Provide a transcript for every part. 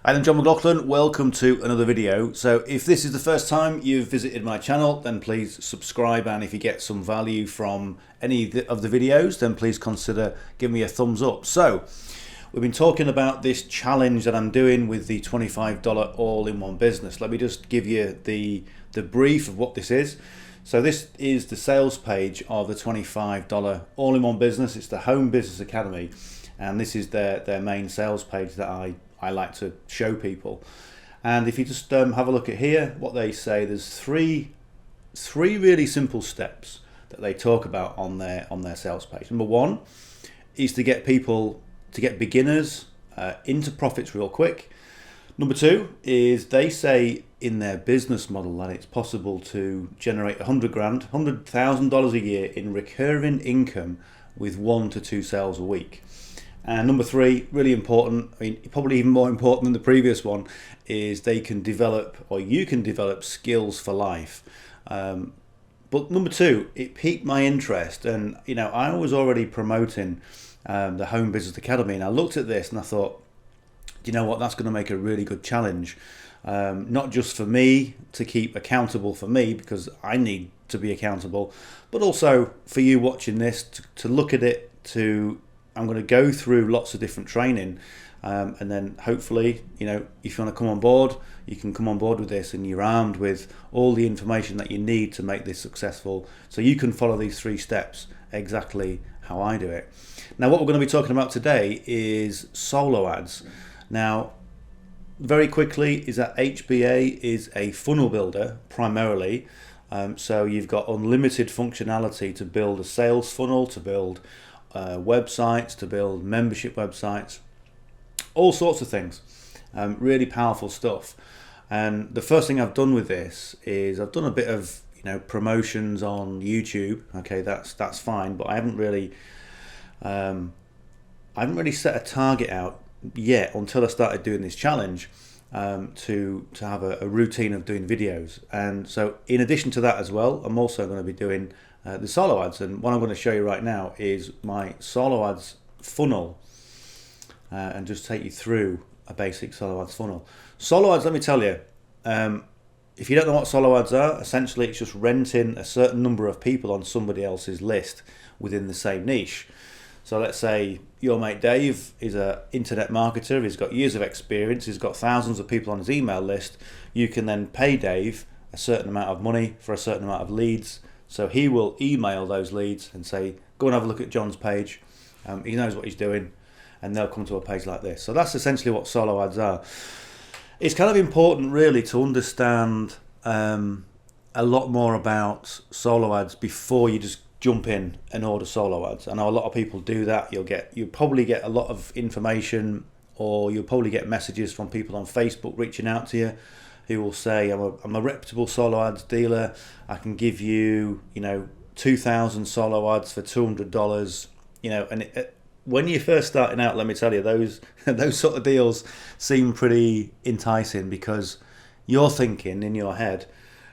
I'm John McLauchlan, welcome to another video. So if this is the first time you've visited my channel, then please subscribe, and if you get some value from any of the videos, then please consider giving me a thumbs up. So we've been talking about this challenge that I'm doing with the $25 all-in-one business. Let me just give you the brief of what this is. So this is the sales page of the $25 all-in-one business. It's the Home Business Academy, and this is their main sales page that I like to show people. And if you just have a look at here, what they say, there's three really simple steps that they talk about on their sales page. Number one is to get beginners into profits real quick. Number two is they say in their business model that it's possible to generate $100,000 a year in recurring income with 1 to 2 sales a week. And number three, really important, I mean, probably even more important than the previous one, is they can develop, or you can develop, skills for life. But number two, it piqued my interest, and I was already promoting the Home Business Academy, and I looked at this and I thought, you know what, that's going to make a really good challenge, not just for me to keep accountable for me, because I need to be accountable, but also for you watching this to look at it. I'm going to go through lots of different training, and then hopefully, if you want to come on board, you can come on board with this, and you're armed with all the information that you need to make this successful, so you can follow these 3 steps exactly how I do it. Now, what we're going to be talking about today is solo ads. Now, very quickly, is that HBA is a funnel builder primarily. So you've got unlimited functionality to build a sales funnel, to build websites, to build membership websites, all sorts of things. Really powerful stuff. And the first thing I've done with this is I've done a bit of promotions on YouTube. Okay, that's fine, but I haven't really set a target out yet until I started doing this challenge, to have a routine of doing videos. And so in addition to that as well, I'm also going to be doing the solo ads, and what I'm going to show you right now is my solo ads funnel, and just take you through a basic solo ads funnel. Solo ads, let me tell you, if you don't know what solo ads are, essentially it's just renting a certain number of people on somebody else's list within the same niche. So let's say your mate Dave is an internet marketer, he's got years of experience, he's got thousands of people on his email list. You can then pay Dave a certain amount of money for a certain amount of leads. So he will email those leads and say, go and have a look at John's page. He knows what he's doing, and they'll come to a page like this. So that's essentially what solo ads are. It's kind of important really to understand a lot more about solo ads before you just jump in and order solo ads. I know a lot of people do that. You'll probably get a lot of information, or you'll probably get messages from people on Facebook reaching out to you, who will say, I'm a reputable solo ads dealer. I can give you, 2,000 solo ads for $200. And when you're first starting out, let me tell you, those sort of deals seem pretty enticing, because you're thinking in your head,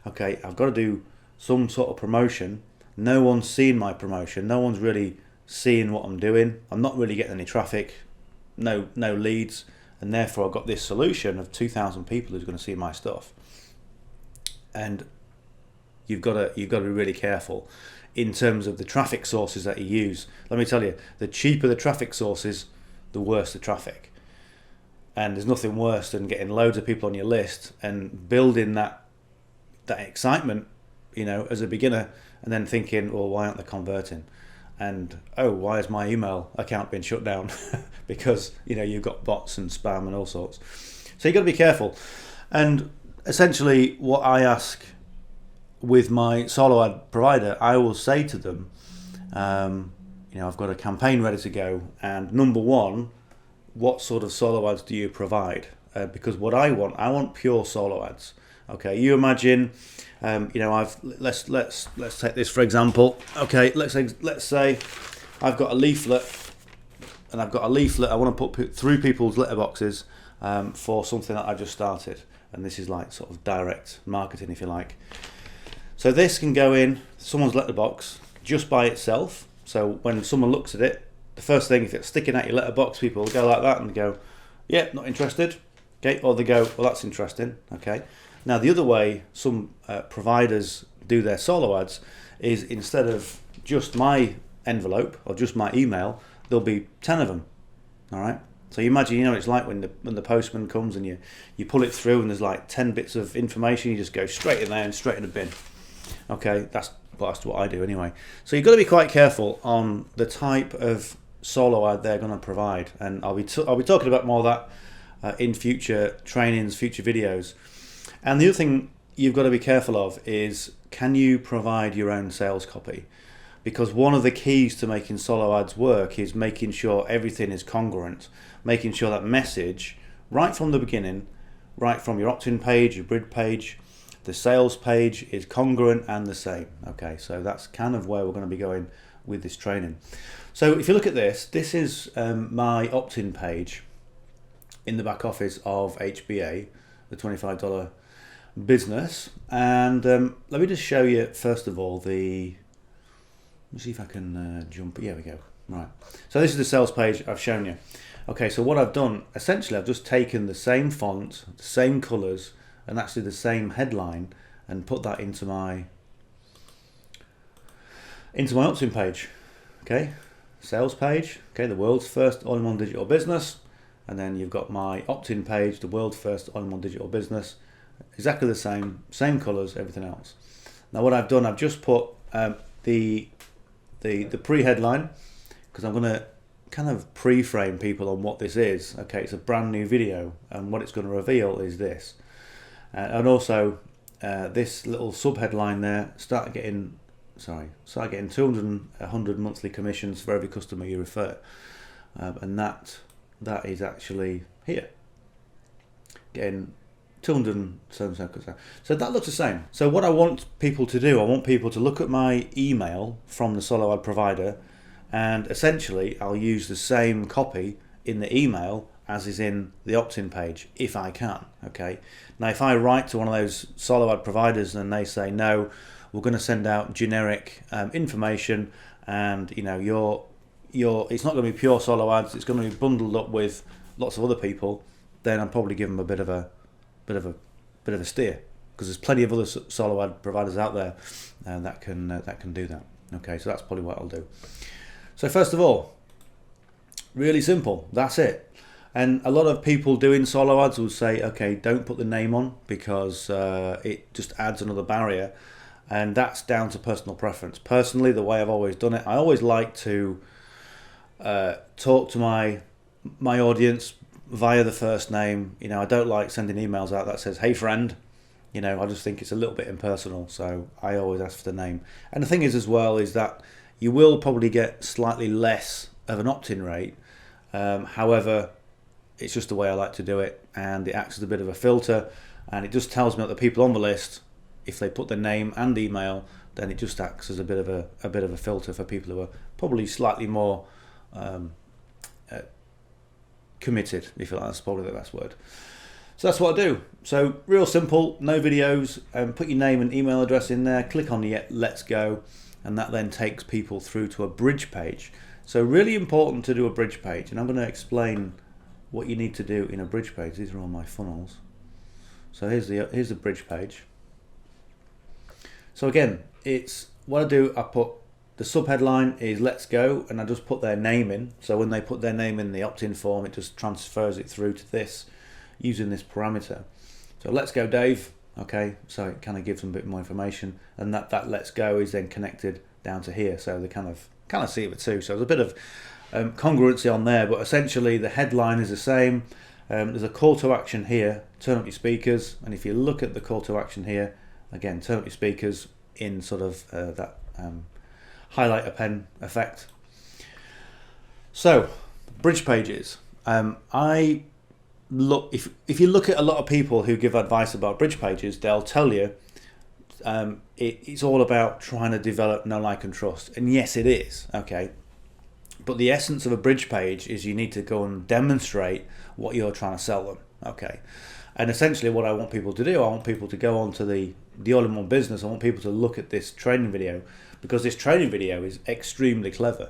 okay, I've got to do some sort of promotion. No one's seeing my promotion. No one's really seeing what I'm doing. I'm not really getting any traffic, no leads. And therefore I've got this solution of 2,000 people who's going to see my stuff. And you've got to be really careful in terms of the traffic sources that you use. Let me tell you, the cheaper the traffic sources, the worse the traffic. And there's nothing worse than getting loads of people on your list and building that excitement, as a beginner, and then thinking, well, why aren't they converting? And why is my email account being shut down? Because you've got bots and spam and all sorts. So you've got to be careful. And essentially what I ask with my solo ad provider, I will say to them, I've got a campaign ready to go, and number one, what sort of solo ads do you provide? Because what I want pure solo ads. Okay, you imagine, let's take this for example. Okay, let's say I've got a leaflet, and I want to put through people's letterboxes for something that I just started, and this is like sort of direct marketing, if you like. So this can go in someone's letterbox just by itself. So when someone looks at it, the first thing, if it's sticking out your letterbox, people will go like that and go, yeah, not interested. Okay, or they go, well, that's interesting. Okay, now the other way some providers do their solo ads is instead of just my envelope or just my email, there'll be 10 of them. All right. So you imagine, you know, it's like when the postman comes and you pull it through and there's like 10 bits of information, you just go straight in there and straight in the bin. Okay, that's what I do anyway. So you've got to be quite careful on the type of solo ad they're going to provide, and I'll be talking about more of that in future trainings, future videos. And the other thing you've got to be careful of is, can you provide your own sales copy? Because one of the keys to making solo ads work is making sure everything is congruent, making sure that message right from the beginning, right from your opt-in page, your bridge page, the sales page is congruent and the same. Okay, so that's kind of where we're going to be going with this training. So if you look at this, this is my opt-in page in the back office of HBA, the $25 business. And let me just show you first of all let me see if I can jump. Here we go. Right. So this is the sales page I've shown you. Okay, so what I've done, essentially I've just taken the same font, the same colours, and actually the same headline and put that into my opt-in page. Okay, sales page, okay, the world's first all-in-one digital business, and then you've got my opt-in page, the world's first all-in-one digital business, exactly the same colours, everything else. Now what I've done, I've just put the pre-headline, because I'm going to kind of pre-frame people on what this is. Okay, it's a brand new video, and what it's going to reveal is this. And also this little sub-headline there, start getting 100 monthly commissions for every customer you refer. And that is actually here. Getting 277. So that looks the same. So what I want people to do, I want people to look at my email from the solo ad provider, and essentially I'll use the same copy in the email as is in the opt-in page, if I can. Okay. Now if I write to one of those solo ad providers and they say, no, we're going to send out generic information, and you know it's not going to be pure solo ads, it's going to be bundled up with lots of other people, then I'll probably give them a bit of a steer, because there's plenty of other solo ad providers out there that can do that. Okay, so that's probably what I'll do. So first of all, really simple, that's it. And a lot of people doing solo ads will say, okay, don't put the name on, because it just adds another barrier, and that's down to personal preference. Personally, the way I've always done it, I always like to talk to my audience via the first name. You know, I don't like sending emails out that says, hey friend. You know, I just think it's a little bit impersonal, so I always ask for the name. And the thing is as well is that you will probably get slightly less of an opt-in rate. However, it's just the way I like to do it, and it acts as a bit of a filter, and it just tells me that the people on the list, if they put their name and email, then it just acts as a bit of a filter for people who are probably slightly more committed, if you like. That's probably the best word. So that's what I do. So real simple, no videos, put your name and email address in there, click on the let's go, and that then takes people through to a bridge page. So really important to do a bridge page, and I'm going to explain what you need to do in a bridge page. These are all my funnels. So here's the bridge page. So again, it's what I do, I put the subheadline is let's go, and I just put their name in. So when they put their name in the opt-in form, it just transfers it through to this using this parameter. So let's go Dave. Okay, so it kind of gives them a bit more information, and that let's go is then connected down to here, so they kind of see it too. So there's a bit of congruency on there, but essentially the headline is the same. There's a call to action here, turn up your speakers, and if you look at the call to action here, again, turn up your speakers in sort of that highlighter pen effect. So bridge pages, I look, if you look at a lot of people who give advice about bridge pages, they'll tell you it's all about trying to develop know, like and trust, and yes it is, okay, but the essence of a bridge page is you need to go and demonstrate what you're trying to sell them. Okay, and essentially what I want people to do, I want people to go on to the all-in-one business. I want people to look at this training video, because this training video is extremely clever.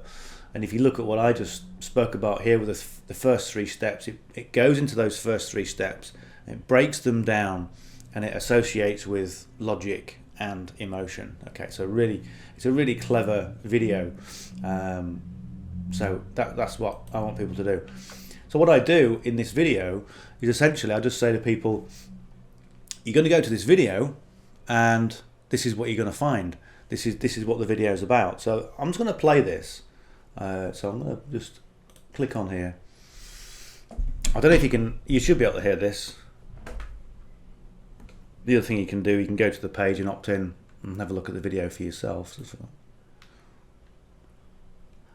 And if you look at what I just spoke about here with the first 3 steps, it goes into those first 3 steps It breaks them down and it associates with logic and emotion. Okay, so really, it's a really clever video. So that's what I want people to do. So what I do in this video is essentially I just say to people, you're going to go to this video and this is what you're going to find. This is what the video is about. So I'm just going to play this. So I'm going to just click on here. I don't know if you should be able to hear this. The other thing you can do, you can go to the page and opt in and have a look at the video for yourself.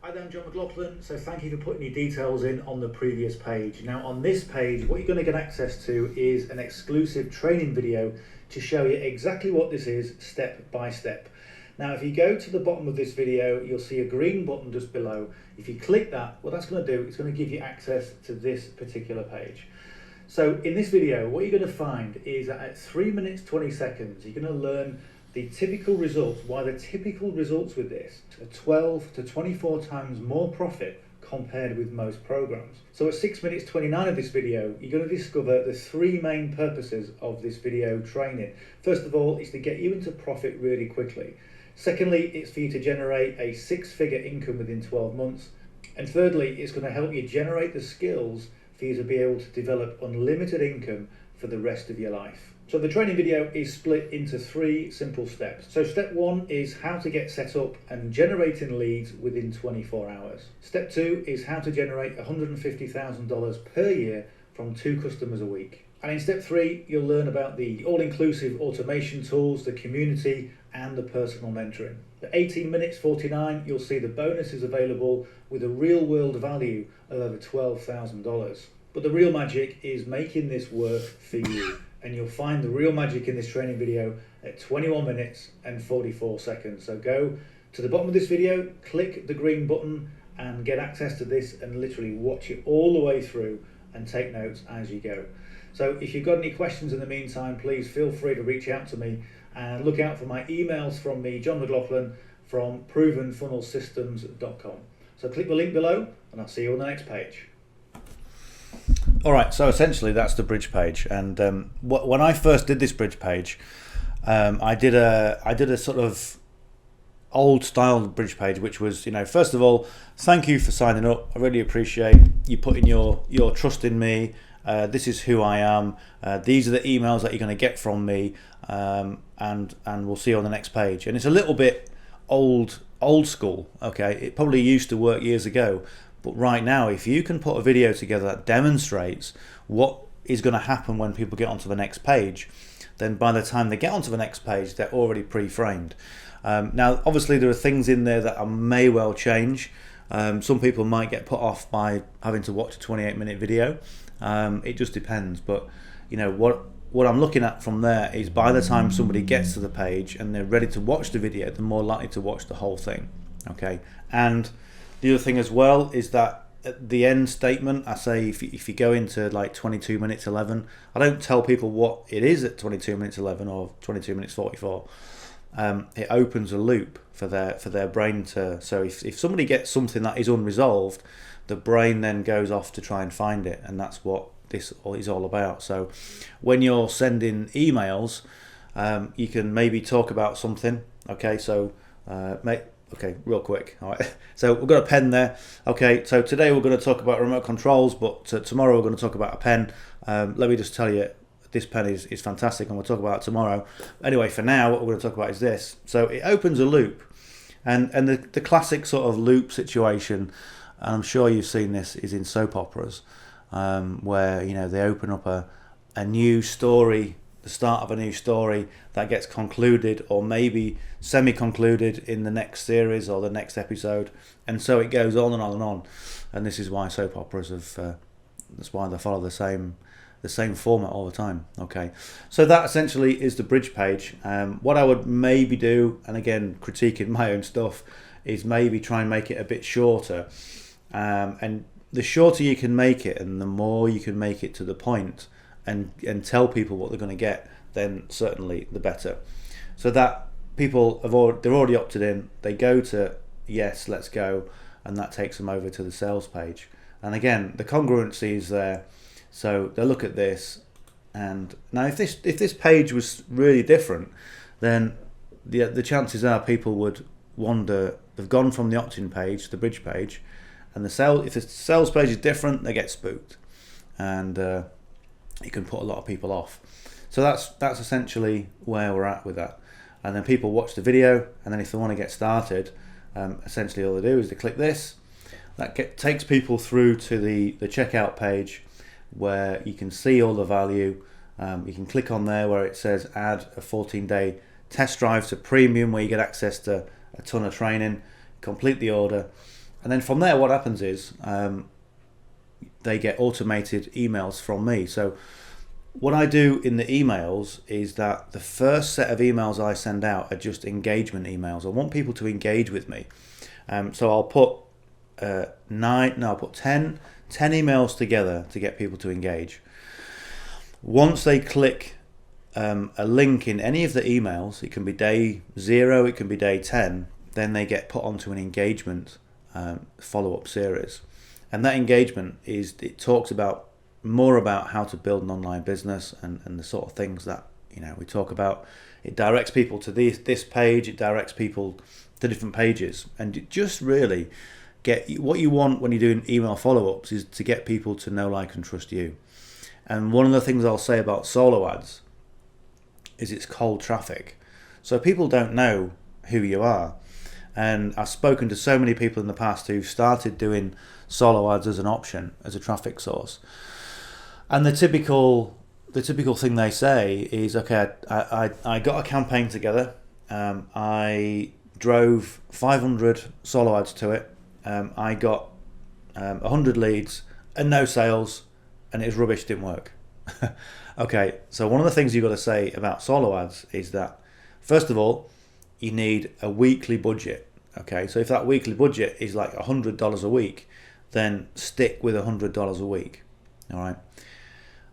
Hi there, I'm John McLauchlan, so thank you for putting your details in on the previous page. Now on this page, what you're going to get access to is an exclusive training video to show you exactly what this is step by step. Now if you go to the bottom of this video, you'll see a green button just below. If you click that, what that's going to do, it's going to give you access to this particular page. So in this video, what you're going to find is that at 3 minutes 20 seconds, you're going to learn the typical results, why the typical results with this are 12 to 24 times more profit compared with most programs. So at 6 minutes 29 of this video, you're going to discover the three main purposes of this video training. First of all, it's to get you into profit really quickly. Secondly, it's for you to generate a six-figure income within 12 months. And thirdly, it's going to help you generate the skills for you to be able to develop unlimited income for the rest of your life. So the training video is split into three simple steps. So step one is how to get set up and generating leads within 24 hours. Step two is how to generate $150,000 per year from 2 customers a week. And in step three, you'll learn about the all-inclusive automation tools, the community, and the personal mentoring. At 18 minutes 49, you'll see the bonuses available with a real-world value of over $12,000. But the real magic is making this work for you. And you'll find the real magic in this training video at 21 minutes and 44 seconds. So go to the bottom of this video, click the green button and get access to this and literally watch it all the way through and take notes as you go. So if you've got any questions in the meantime, please feel free to reach out to me and look out for my emails from me, John McLauchlan, from provenfunnelsystems.com. So click the link below and I'll see you on the next page. All right, so essentially that's the bridge page, and when I first did this bridge page, I did a sort of old style bridge page, which was, first of all, thank you for signing up. I really appreciate you putting your trust in me. This is who I am. These are the emails that you're going to get from me, and we'll see you on the next page. And it's a little bit old school. Okay, it probably used to work years ago. But right now, if you can put a video together that demonstrates what is going to happen when people get onto the next page, then by the time they get onto the next page, they're already pre-framed. Now, obviously, there are things in there that I may well change. Some people might get put off by having to watch a 28-minute video. It just depends. But what I'm looking at from there is by the time somebody gets to the page and they're ready to watch the video, they're more likely to watch the whole thing. Okay, and the other thing as well is that at the end statement, I say if you go into like 22 minutes 11, I don't tell people what it is at 22 minutes 11 or 22 minutes 44. It opens a loop for their brain to. So if somebody gets something that is unresolved, the brain then goes off to try and find it, and that's what this is all about. So when you're sending emails, you can maybe talk about something. Okay, so Okay, real quick. All right. So we've got a pen there. Okay, so today we're going to talk about remote controls, but tomorrow we're going to talk about a pen. Let me just tell you, this pen is fantastic, and we'll talk about it tomorrow. Anyway, for now, what we're going to talk about is this. So it opens a loop, and the classic sort of loop situation, and I'm sure you've seen this, is in soap operas, where they open up a new story, the start of a new story that gets concluded or maybe semi-concluded in the next series or the next episode, and so it goes on and on and on. And this is why soap operas that's why they follow the same format all the time. Okay, so that essentially is the bridge page. What I would maybe do, and again critiquing my own stuff, is maybe try and make it a bit shorter, and the shorter you can make it and the more you can make it to the point and tell people what they're going to get, then certainly the better. So that people they're already opted in, they go to yes, let's go, and that takes them over to the sales page. And again, the congruency is there, so they'll look at this And now if this page was really different, then the chances are people would wonder, they've gone from the opt-in page to the bridge page, and if the sales page is different, they get spooked, and it can put a lot of people off. So that's essentially where we're at with that. And then people watch the video, and then if they want to get started, essentially all they do is they click this. That takes people through to the checkout page, where you can see all the value. You can click on there where it says add a 14-day test drive to premium, where you get access to a ton of training, complete the order, and then from there what happens is they get automated emails from me. So what I do in the emails is that the first set of emails I send out are just engagement emails. I want people to engage with me. So I'll put 10 emails together to get people to engage. Once they click a link in any of the emails, it can be day 0, it can be day 10, then they get put onto an engagement follow-up series. And that engagement it talks more about how to build an online business and the sort of things that we talk about. It directs people to this page, it directs people to different pages, and it just really what you want when you're doing email follow-ups is to get people to know, like, and trust you. And one of the things I'll say about solo ads is it's cold traffic. So people don't know who you are. And I've spoken to so many people in the past who've started doing solo ads as an option, as a traffic source. And the typical thing they say is, okay, I got a campaign together. I drove 500 solo ads to it. I got 100 leads and no sales, and it was rubbish, didn't work. Okay, so one of the things you've got to say about solo ads is that, first of all, you need a weekly budget. Okay, so if that weekly budget is like $100 a week, then stick with $100 a week. All right.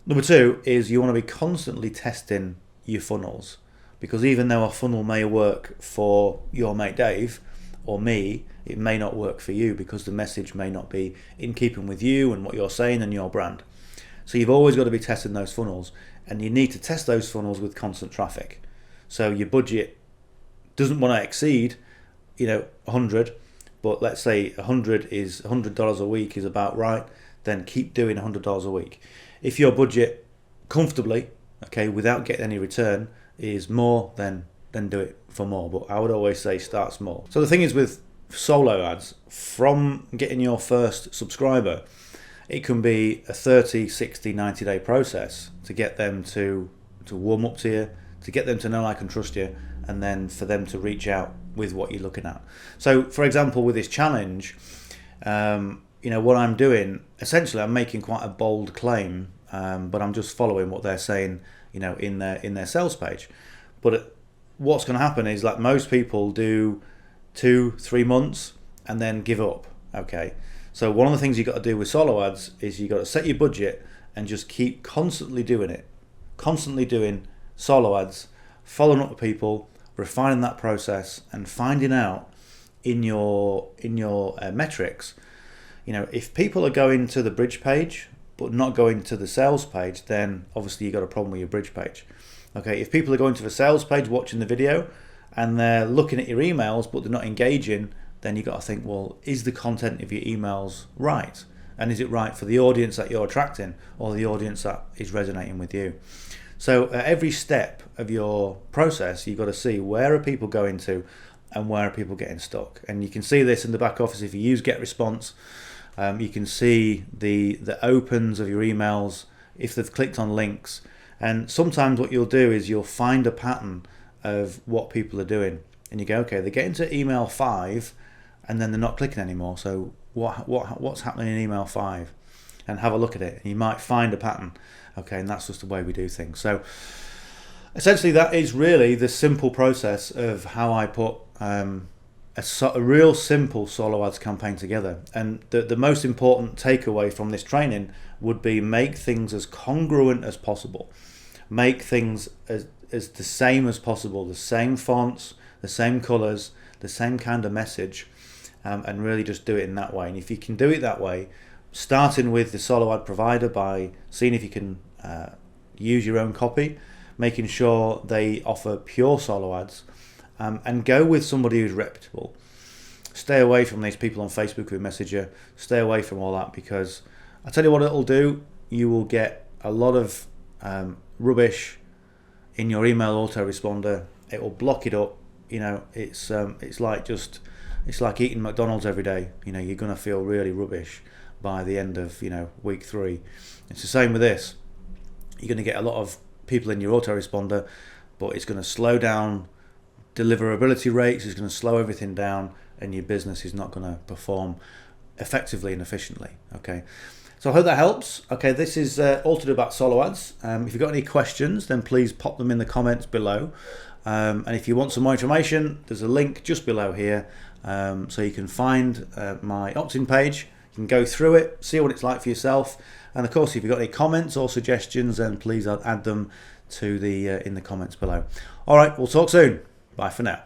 Number 2 is you want to be constantly testing your funnels, because even though a funnel may work for your mate Dave or me, it may not work for you, because the message may not be in keeping with you and what you're saying and your brand. So you've always got to be testing those funnels, and you need to test those funnels with constant traffic. So your budget doesn't want to exceed 100, but let's say $100 a week is about right, then keep doing $100 a week. If your budget comfortably, okay, without getting any return, is more, then do it for more. But I would always say start small. So the thing is with solo ads, from getting your first subscriber, it can be a 30, 60, 90-day process to get them to warm up to you, to get them to know, like, and trust you, and then for them to reach out with what you're looking at. So, for example, with this challenge, what I'm doing, essentially I'm making quite a bold claim, but I'm just following what they're saying, in their sales page. But what's going to happen is, like most people do, 2-3 months and then give up. Okay, so one of the things you got to do with solo ads is you got to set your budget and just keep constantly doing it, constantly doing solo ads, following up with people, refining that process, and finding out in your metrics, if people are going to the bridge page but not going to the sales page, then obviously you got a problem with your bridge page. Okay, if people are going to the sales page, watching the video, and they're looking at your emails but they're not engaging, then you got to think, well, is the content of your emails right? And is it right for the audience that you're attracting, or the audience that is resonating with you? So at every step of your process, you've got to see, where are people going to and where are people getting stuck. And you can see this in the back office if you use GetResponse. You can see the opens of your emails if they've clicked on links. And sometimes what you'll do is you'll find a pattern of what people are doing, and you go, okay, they're getting to email 5 and then they're not clicking anymore. So what's happening in email 5? And have a look at it, and you might find a pattern. Okay, and that's just the way we do things. So essentially that is really the simple process of how I put a real simple solo ads campaign together. And the most important takeaway from this training would be, make things as congruent as possible. Make things as the same as possible, the same fonts, the same colors, the same kind of message, and really just do it in that way. And if you can do it that way, starting with the solo ad provider by seeing if you can use your own copy, making sure they offer pure solo ads, and go with somebody who's reputable. Stay away from these people on Facebook who message you. Stay away from all that, because I tell you what it'll do. You will get a lot of rubbish in your email autoresponder. It will block it up. You know, it's like eating McDonald's every day. You know, you're gonna feel really rubbish by the end of, you know, week 3. It's the same with this. You're gonna get a lot of people in your autoresponder, but it's gonna slow down deliverability rates. It's gonna slow everything down, and your business is not gonna perform effectively and efficiently. Okay. So I hope that helps. Okay, this is all to do about solo ads. If you've got any questions, then please pop them in the comments below. And if you want some more information, there's a link just below here, so you can find my opt-in page. You can go through it, see what it's like for yourself. And of course, if you've got any comments or suggestions, then please add them to the in the comments below. All right, we'll talk soon. Bye for now.